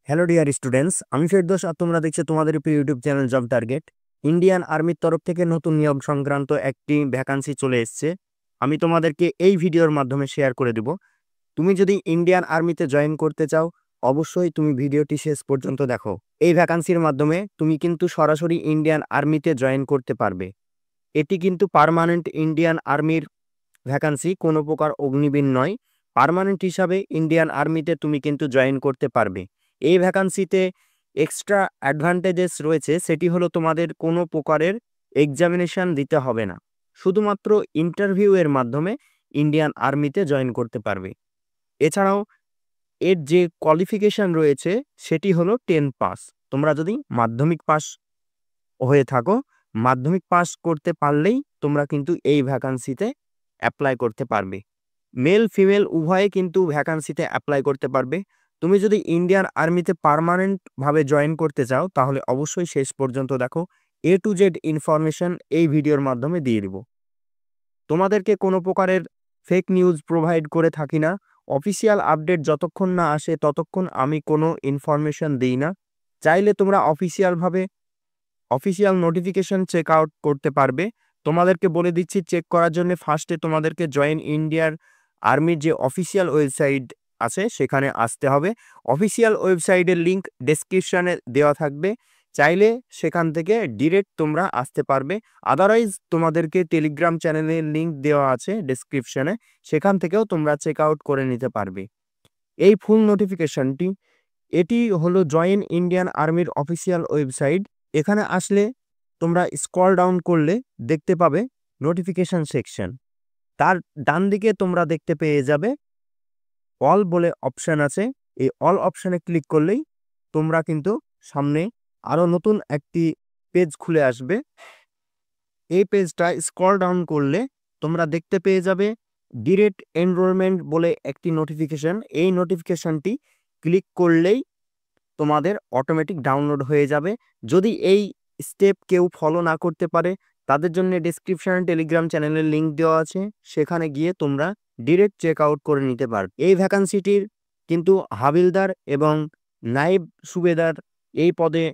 Hello dear students, আমি ফেরদৌস আর তোমরা দেখছো তোমাদের প্রিয় YouTube channel job target. Indian আর্মির তরফ থেকে নতুন নিয়োগ সংক্রান্ত একটি ভ্যাকান্সি চলে এসেছে। আমি তোমাদেরকে এই ভিডিওর মাধ্যমে শেয়ার করে দেব। তুমি যদি ইন্ডিয়ান আর্মিতে জয়েন করতে চাও, অবশ্যই তুমি ভিডিওটি শেষ পর্যন্ত দেখো। এই ভ্যাকান্সির মাধ্যমে তুমি কিন্তু সরাসরি ইন্ডিয়ান আর্মিতে জয়েন করতে পারবে। এটি কিন্তু পার্মানেন্ট ইন্ডিয়ান আর্মির ভ্যাকান্সি, কোনো প্রকার অগ্নিবীর নয়। পার্মানেন্ট হিসাবে ইন্ডিয়ান আর্মিতে তুমি কিন্তু জয়েন করতে পারবে। এই ভ্যাকান্সিতে এক্সট্রা অ্যাডভান্টেজেস রয়েছে, সেটি হলো তোমাদের কোনো প্রকারের এক্সামিনেশন দিতে হবে না, শুধুমাত্র ইন্টারভিউ এর মাধ্যমে ইন্ডিয়ান আর্মিতে জয়েন করতে পারবে। এছাড়াও এর যে কোয়ালিফিকেশন রয়েছে সেটি হলো 10 পাস। তোমরা যদি মাধ্যমিক পাস হয়ে থাকো, মাধ্যমিক পাস করতে পারলেই তোমরা কিন্তু এই ভ্যাকান্সিতে অ্যাপ্লাই করতে পারবে। মেল ফিমেল উভয়ে কিন্তু ভ্যাকান্সিতে অ্যাপ্লাই করতে পারবে। তুমি যদি ইন্ডিয়ান আর্মিতে পার্মানেন্টভাবে জয়েন করতে চাও, তাহলে অবশ্যই শেষ পর্যন্ত দেখো। A to Z ইনফরমেশন এই ভিডিওর মাধ্যমে দিয়ে দিব। তোমাদেরকে কোনো প্রকারের ফেক নিউজ প্রোভাইড করে থাকি না। অফিসিয়াল আপডেট যতক্ষণ না আসে ততক্ষণ আমি কোনো ইনফরমেশন দিই না। চাইলে তোমরা অফিসিয়াল নোটিফিকেশন চেক আউট করতে পারবে। তোমাদেরকে বলে দিচ্ছি, চেক করার জন্য ফার্স্টে তোমাদেরকে জয়েন ইন্ডিয়ার আর্মির যে অফিসিয়াল ওয়েবসাইট আছে সেখানে আসতে হবে। অফিসিয়াল ওয়েবসাইটের লিঙ্ক ডেসক্রিপশানে দেওয়া থাকবে, চাইলে সেখান থেকে ডিরেক্ট তোমরা আসতে পারবে। আদারওয়াইজ তোমাদেরকে টেলিগ্রাম চ্যানেলের লিঙ্ক দেওয়া আছে ডেসক্রিপশানে, সেখান থেকেও তোমরা চেক আউট করে নিতে পারবে। এই ফুল নোটিফিকেশনটি, এটি হলো জয়েন ইন্ডিয়ান আর্মির অফিসিয়াল ওয়েবসাইট। এখানে আসলে তোমরা স্ক্রল ডাউন করলে দেখতে পাবে নোটিফিকেশন সেকশন। তার ডান দিকে তোমরা দেখতে পেয়ে যাবে অল বলে অপশান আছে। এই অল অপশানে ক্লিক করলেই তোমরা কিন্তু সামনে আরও নতুন একটি পেজ খুলে আসবে। এই পেজটা স্ক্রল ডাউন করলে তোমরা দেখতে পেয়ে যাবে ডিরেক্ট এনরোলমেন্ট বলে একটি নোটিফিকেশন। এই নোটিফিকেশনটি ক্লিক করলেই তোমাদের অটোমেটিক ডাউনলোড হয়ে যাবে। যদি এই স্টেপ কেউ ফলো না করতে পারে, তাদের জন্য ডেসক্রিপশনে টেলিগ্রাম চ্যানেলের লিঙ্ক দেওয়া আছে, সেখানে গিয়ে তোমরা ডিরেক্ট চেক আউট করে নিতে পারবে। এই ভ্যাকান্সিটির কিন্তু হাবিলদার এবং নায়েব সুবেদার এই পদে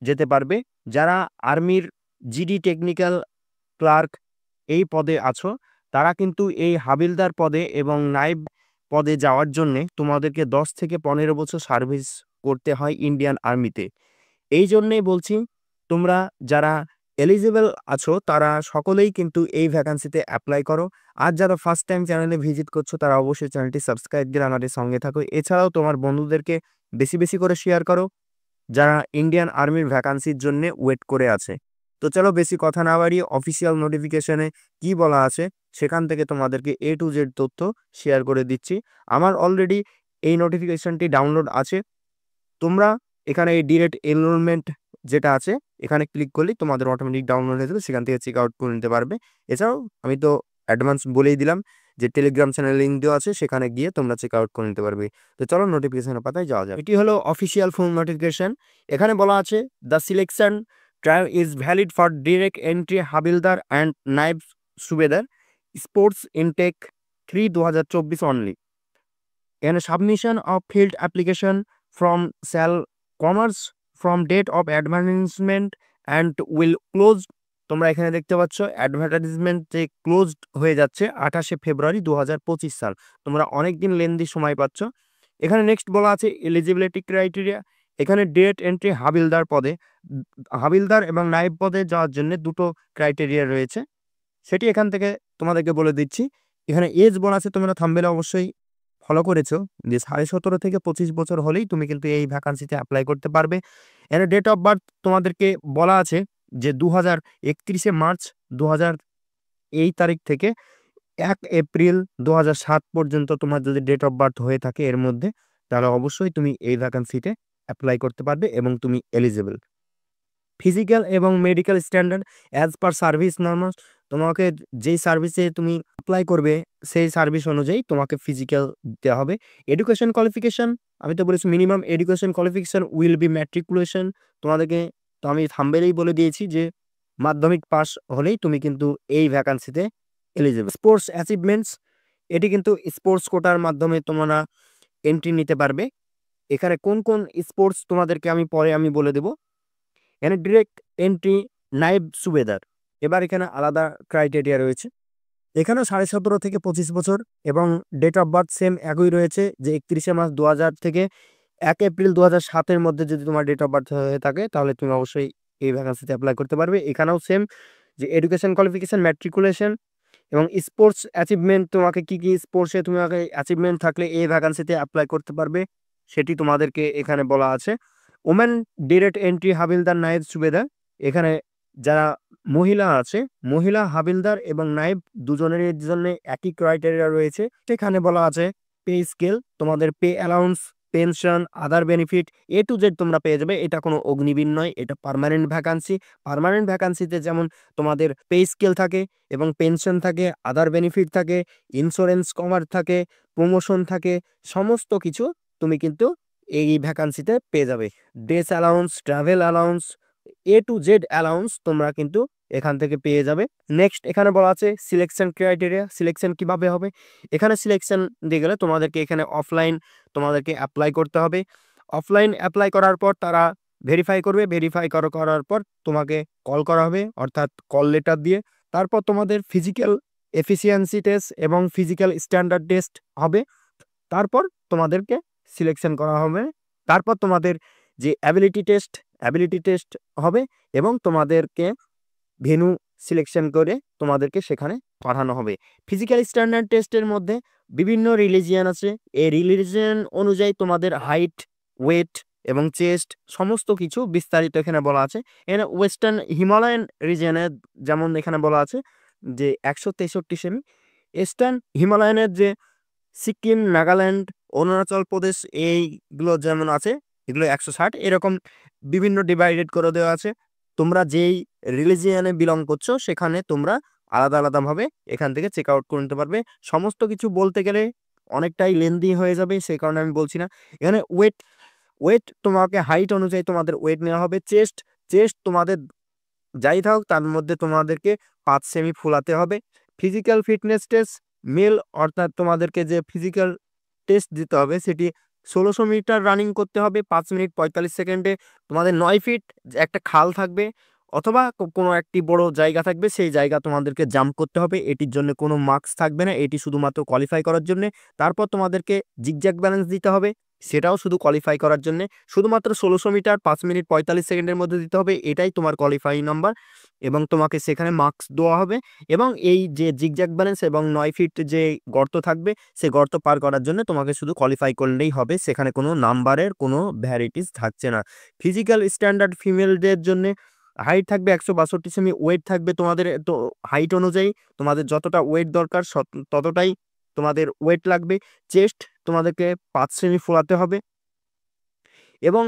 যেতে পারবে। যারা আর্মির জিডি টেকনিক্যাল ক্লার্ক এই পদে আছো, তারা কিন্তু এই হাবিলদার পদে এবং নায়েব পদে যাওয়ার জন্যে তোমাদেরকে 10 থেকে 15 বছর সার্ভিস করতে হয় ইন্ডিয়ান আর্মিতে। এই জন্যেই বলছি, তোমরা যারা এলিজিবল আছো তারা সকলেই কিন্তু এই ভ্যাকান্সিতে অ্যাপ্লাই করো। আর যারা ফার্স্ট টাইম চ্যানেলে ভিজিট করছো, তারা অবশ্যই চ্যানেলটি সাবস্ক্রাইব দিয়ে আমাদের সঙ্গে থাকো। এছাড়াও তোমার বন্ধুদেরকে বেশি বেশি করে শেয়ার করো যারা ইন্ডিয়ান আর্মির ভ্যাকান্সির জন্য ওয়েট করে আছে। তো চলো বেশি কথা না বাড়িয়ে অফিসিয়াল নোটিফিকেশনে কি বলা আছে সেখান থেকে তোমাদেরকে A to Z তথ্য শেয়ার করে দিচ্ছি। আমার অলরেডি এই নোটিফিকেশনটি ডাউনলোড আছে। তোমরা এখানে এই ডিরেক্ট এনরোলমেন্ট যেটা আছে, এখানে ক্লিক করলেই তোমাদের অটোমেটিক ডাউনলোড হয়ে যাবে, সেখান থেকে চেক আউট করে নিতে পারবে। এছাড়াও আমি তো অ্যাডভান্স বলেই দিলাম যে টেলিগ্রাম চ্যানেল লিঙ্ক দেওয়া আছে, সেখানে গিয়ে তোমরা চেক আউট করে নিতে পারবে। তো চলো নোটিফিকেশনের পাতায় যাওয়া যাবে। এটি হলো অফিসিয়াল ফুল নোটিফিকেশন। এখানে বলা আছে the selection trial is valid for direct entry Havildar and Naib Subedar sports intake 3/2024 only. এখানে submission of field application from shall commence from date of advertisement and will close. তোমরা এখানে দেখতে পাচ্ছ অ্যাডভার্টাইজমেন্ট যে ক্লোজড হয়ে যাচ্ছে 28শে ফেব্রুয়ারি 2025 সাল। তোমরা অনেক দিন লেন্দি সময় পাচ্ছ। এখানে নেক্সট বলা আছে এলিজিবিলিটি ক্রাইটেরিয়া। এখানে ডেট এন্ট্রি হাবিলদার পদে, হাবিলদার এবং নায়েব পদে যাওয়ার জন্য দুটো ক্রাইটেরিয়া রয়েছে, সেটি এখান থেকে তোমাদেরকে বলে দিচ্ছি। এখানে এজ বলা আছে, তোমরা থাম্বনেলে অবশ্যই ফলো করেছো যে 17.5 থেকে 25 বছর হলেই তুমি কিন্তু এই ভ্যাকান্সিতে অ্যাপ্লাই করতে পারবে। এর ডেট অফ বার্থ তোমাদেরকে বলা আছে যে 31শে মার্চ 2000 এই তারিখ থেকে 1 এপ্রিল 2007 পর্যন্ত তোমার যদি ডেট অফ বার্থ হয়ে থাকে এর মধ্যে, তাহলে অবশ্যই তুমি এই ভ্যাকান্সিতে অ্যাপ্লাই করতে পারবে এবং তুমি এলিজিবল। ফিজিক্যাল এবং medical standard as per service normal. তোমাকে যেই সার্ভিসে তুমি অ্যাপ্লাই করবে সেই সার্ভিস অনুযায়ী তোমাকে ফিজিক্যাল দিতে হবে। এডুকেশন কোয়ালিফিকেশন, আমি তো বলেছি minimum education qualification will be matriculation. তোমাদেরকে তো আমি থাম্বনেলেই বলে দিয়েছি যে মাধ্যমিক পাস হলেই তুমি কিন্তু এই ভ্যাকান্সিতে এলিজিবল। স্পোর্টস অ্যাচিভমেন্টস, এটি কিন্তু স্পোর্টস কোটার মাধ্যমে তোমরা এন্ট্রি নিতে পারবে। এখানে কোন কোন স্পোর্টস তোমাদেরকে আমি পরে বলে দেব। এখানে ডিরেক্ট এন্ট্রি নায়েব সুবেদার, এবার এখানে আলাদা ক্রাইটেরিয়া রয়েছে। এখানেও 17.5 থেকে 25 বছর এবং ডেট অফ বার্থ সেম একই রয়েছে, যে 31শে মার্চ 2000 থেকে 1 এপ্রিল 2007-এর মধ্যে যদি তোমার ডেট অফ বার্থ হয়ে থাকে তাহলে তুমি অবশ্যই এই ভ্যাকান্সিতে অ্যাপ্লাই করতে পারবে। এখানেও সেম, যে এডুকেশন কোয়ালিফিকেশন, ম্যাট্রিকুলেশন এবং স্পোর্টস অ্যাচিভমেন্ট, তোমাকে কি কি স্পোর্টসে তোমাকে অ্যাচিভমেন্ট থাকলে এই ভ্যাকান্সিতে অ্যাপ্লাই করতে পারবে সেটি তোমাদেরকে এখানে বলা আছে। ওমেন ডিরেক্ট এন্ট্রি হাবিলদার, নায়েব সুবেদার, এখানে যারা মহিলা আছে, মহিলা হাবিলদার এবং নায়েব দুজনের জন্য একই ক্রাইটেরিয়া রয়েছে। সেখানে বলা আছে পে স্কেল, তোমাদের pay allowance, pension, other benefit A to Z তোমরা পেয়ে যাবে। এটা কোনো অগ্নিবীর নয়, এটা পার্মানেন্ট ভ্যাকান্সি। পার্মানেন্ট ভ্যাকান্সিতে যেমন তোমাদের পে স্কেল থাকে এবং পেনশন থাকে, আদার বেনিফিট থাকে, ইন্স্যুরেন্স কভার থাকে, প্রমোশন থাকে, সমস্ত কিছু তুমি কিন্তু এই ভ্যাকান্সিতে পেয়ে যাবে। Dress allowance, travel allowance, A to Z allowance তোমরা কিন্তু এখান থেকে পেয়ে যাবে। নেক্সট এখানে বলা আছে সিলেকশন ক্রাইটেরিয়া, সিলেকশন কিভাবে হবে। এখানে সিলেকশন দিয়ে গেলে তোমাদেরকে এখানে অফলাইন তোমাদেরকে অ্যাপ্লাই করতে হবে। অফলাইন অ্যাপ্লাই করার পর তারা ভেরিফাই করবে, ভেরিফাই করার পর তোমাকে কল করা হবে, অর্থাৎ কল লেটার দিয়ে। তারপর তোমাদের ফিজিক্যাল এফিসিয়েন্সি টেস্ট এবং ফিজিক্যাল স্ট্যান্ডার্ড টেস্ট হবে। তারপর তোমাদেরকে সিলেকশন করা হবে। তারপর তোমাদের যে অ্যাবিলিটি টেস্ট হবে এবং তোমাদেরকে ভেন্যু সিলেকশন করে তোমাদেরকে সেখানে পাঠানো হবে। ফিজিক্যাল স্ট্যান্ডার্ড টেস্টের মধ্যে বিভিন্ন রিলিজিয়ান আছে, এই রিলিজিয়ান অনুযায়ী তোমাদের হাইট, ওয়েট এবং চেস্ট সমস্ত কিছু বিস্তারিত এখানে বলা আছে। এখানে ওয়েস্টার্ন হিমালয়ান রিজিয়নে যেমন এখানে বলা আছে যে 163 সেমি, ইস্টার্ন হিমালয়ানের যে সিকিম, নাগাল্যান্ড, অরুণাচল প্রদেশ এইগুলো যেমন আছে এগুলো 160, এরকম বিভিন্ন ডিভাইডেড করে দেওয়া আছে। তোমরা যেই রিলিজিয়ানে বিলং করছো সেখানে তোমরা আলাদা আলাদাভাবে এখান থেকে চেক আউট করে নিতে পারবে। সমস্ত কিছু বলতে গেলে অনেকটাই লেন্দি হয়ে যাবে, সেই কারণে আমি বলছি না। এখানে ওয়েট তোমাকে হাইট অনুযায়ী তোমাদের ওয়েট নেওয়া হবে। চেস্ট তোমাদের যাই থাকুক তার মধ্যে তোমাদেরকে 5 সেমি ফুলাতে হবে। ফিজিক্যাল ফিটনেস টেস্ট মেল, অর্থাৎ তোমাদেরকে যে ফিজিক্যাল টেস্ট দিতে হবে সেটি 1600 মিটার রানিং করতে হবে 5 মিনিট 45 সেকেন্ডে। তোমাদের 9 ফিট একটা খাল থাকবে অথবা কোনো একটি বড় জায়গা থাকবে, সেই জায়গা তোমাদেরকে জাম্প করতে হবে। এটির জন্য কোনো মার্কস থাকবে না, এটি শুধুমাত্র কোয়ালিফাই করার জন্য। তারপর তোমাদেরকে জিগজ্যাগ ব্যালেন্স দিতে হবে, সেটাও শুধু কোয়ালিফাই করার জন্য। শুধুমাত্র 1600 মিটার 5 মিনিট 45 সেকেন্ডের মধ্যে দিতে হবে, এটাই তোমার কোয়ালিফাই নাম্বার এবং তোমাকে সেখানে মার্কস দেওয়া হবে। এবং এই যে জিগজ্যাগ ব্যালেন্স এবং 9 ফিট যে গর্ত থাকবে সেই গর্ত পার করার জন্য তোমাকে শুধু কোয়ালিফাই করলেই হবে, সেখানে কোনো নাম্বারের কোনো ভ্যারাইটিস থাকছে না। ফিজিক্যাল স্ট্যান্ডার্ড ফিমেলদের জন্য হাইট থাকবে 162 সেমি, ওয়েট থাকবে তোমাদের তো হাইট অনুযায়ী তোমাদের যতটা ওয়েট দরকার ততটাই তোমাদের ওয়েট লাগবে। চেস্ট তোমাদেরকে 5 সেমি ফোলাতে হবে এবং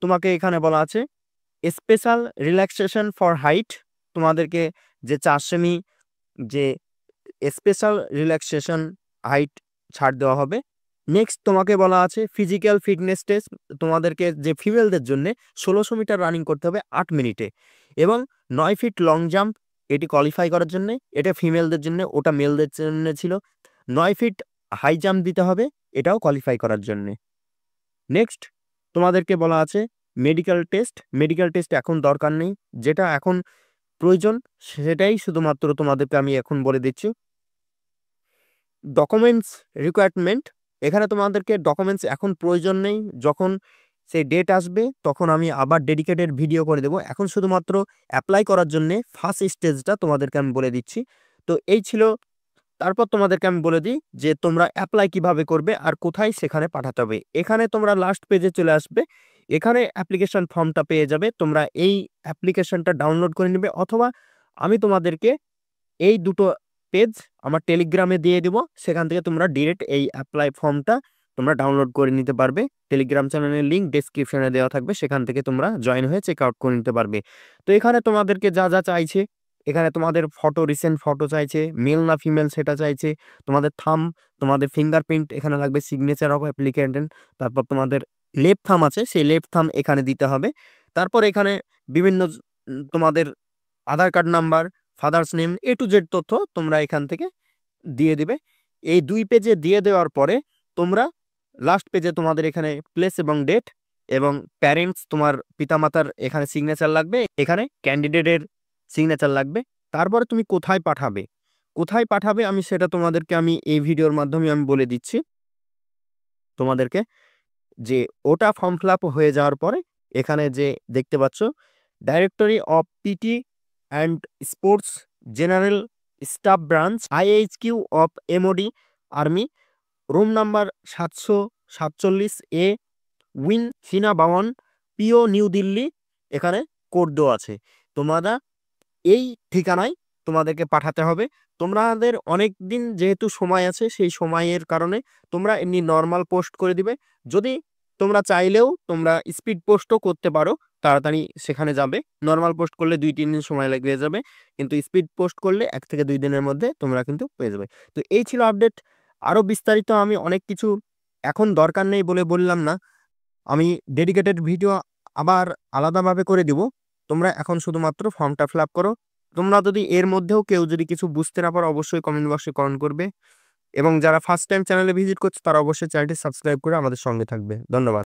তোমাকে এখানে বলা আছে স্পেশাল রিল্যাক্সেশন ফর হাইট, তোমাদেরকে যে 4 সেমি যে স্পেশাল রিল্যাক্সেশন হাইট ছাড় দেওয়া হবে। নেক্সট তোমাকে বলা আছে ফিজিক্যাল ফিটনেস টেস্ট, তোমাদেরকে যে ফিমেলদের জন্য 1600 মিটার রানিং করতে হবে 8 মিনিটে এবং 9 ফিট লং জাম্প, এটি কোয়ালিফাই করার জন্য, এটা ফিমেলদের জন্য, ওটা মেলদের জন্য ছিল। 9 ফিট হাই জাম্প দিতে হবে, এটাও কোয়ালিফাই করার জন্য। নেক্সট তোমাদেরকে বলা আছে মেডিকেল টেস্ট এখন দরকার নেই, যেটা এখন প্রয়োজন সেটাই শুধুমাত্র তোমাদেরকে আমি এখন বলে দিচ্ছি। ডকুমেন্টস রিকোয়ারমেন্ট, এখানে তোমাদেরকে ডকুমেন্টস এখন প্রয়োজন নেই, যখন সেই ডেট আসবে তখন আমি আবার ডেডিকেটেড ভিডিও করে দেবো। এখন শুধুমাত্র অ্যাপ্লাই করার জন্যে ফার্স্ট স্টেজটা তোমাদেরকে আমি বলে দিচ্ছি। তো এই ছিল। তারপর তোমাদেরকে আমি বলে দিই যে তোমরা অ্যাপ্লাই কিভাবে করবে আর কোথায় সেখানে পাঠাতে হবে। এখানে তোমরা লাস্ট পেজে চলে আসবে, এখানে অ্যাপ্লিকেশন ফর্মটা পেয়ে যাবে। তোমরা এই অ্যাপ্লিকেশনটা ডাউনলোড করে নেবে অথবা আমি তোমাদেরকে এই দুটো পেজ আমার টেলিগ্রামে দিয়ে দেব, সেখান থেকে তোমরা ডিরেক্ট এই অ্যাপ্লাই ফর্মটা তোমরা ডাউনলোড করে নিতে পারবে। টেলিগ্রাম চ্যানেলের লিঙ্ক ডেসক্রিপশনে দেওয়া থাকবে, সেখান থেকে তোমরা জয়েন হয়ে চেক আউট করে নিতে পারবে। তো এখানে তোমাদেরকে যা যা চাইছে, এখানে তোমাদের ফটো, রিসেন্ট ফটো চাইছে, মেল না ফিমেল সেটা চাইছে, তোমাদের থাম্ব, তোমাদের ফিঙ্গারপ্রিন্ট এখানে লাগবে, সিগনেচার অফ অ্যাপ্লিক্যান্ট, তারপর তোমাদের লেফট থাম্ব আছে সেই লেফট থাম্ব এখানে দিতে হবে। তারপর এখানে বিভিন্ন তোমাদের Aadhaar card number, father's name, A to Z তথ্য তোমরা এখান থেকে দিয়ে দিবে। এই 2 পেজে দিয়ে দেওয়ার পরে তোমরা লাস্ট পেজে তোমাদের এখানে প্লেস এবং ডেট এবং প্যারেন্টস, তোমার পিতামাতার এখানে সিগনেচার লাগবে, এখানে ক্যান্ডিডেটের সিগনেচার লাগবে। তারপরে তুমি কোথায় পাঠাবে আমি সেটা তোমাদেরকে এই ভিডিওর মাধ্যমে আমি বলে দিচ্ছি তোমাদেরকে, যে ওটা ফর্ম ফিল আপ হয়ে যাওয়ার পরে এখানে যে দেখতে পাচ্ছ directory of PT and sports general staff branch IHQ of MOD army, room number 747A, wing Sena Bhawan, PO new Delhi, এখানে কোড দেওয়া আছে। তোমরা এই ঠিকানায় তোমাদেরকে পাঠাতে হবে। তোমাদের অনেক দিন যেহেতু সময় আছে, সেই সময়ের কারণে তোমরা এমনি নর্মাল পোস্ট করে দিবে। যদি তোমরা চাইলেও তোমরা স্পিড পোস্টও করতে পারো, তাড়াতাড়ি সেখানে যাবে। নর্মাল পোস্ট করলে 2-3 দিন সময় লেগে যাবে, কিন্তু স্পিড পোস্ট করলে 1 থেকে 2 দিনের মধ্যে তোমরা কিন্তু পেয়ে যাবে। তো এই ছিল আপডেট। আরও বিস্তারিত আমি অনেক কিছু এখন দরকার নেই বলে বললাম না, আমি ডেডিকেটেড ভিডিও আবার আলাদাভাবে করে দিব। তোমরা এখন শুধুমাত্র ফর্মটা ফিল আপ করো। তোমরা যদি এর মধ্যেও কেউ যদি কিছু বুঝতে না পারো, অবশ্যই কমেন্ট বক্সে কমেন্ট করবে, এবং যারা ফার্স্ট টাইম চ্যানেলে ভিজিট করছে তারা অবশ্যই চ্যানেলটি সাবস্ক্রাইব করে আমাদের সঙ্গে থাকবে। ধন্যবাদ।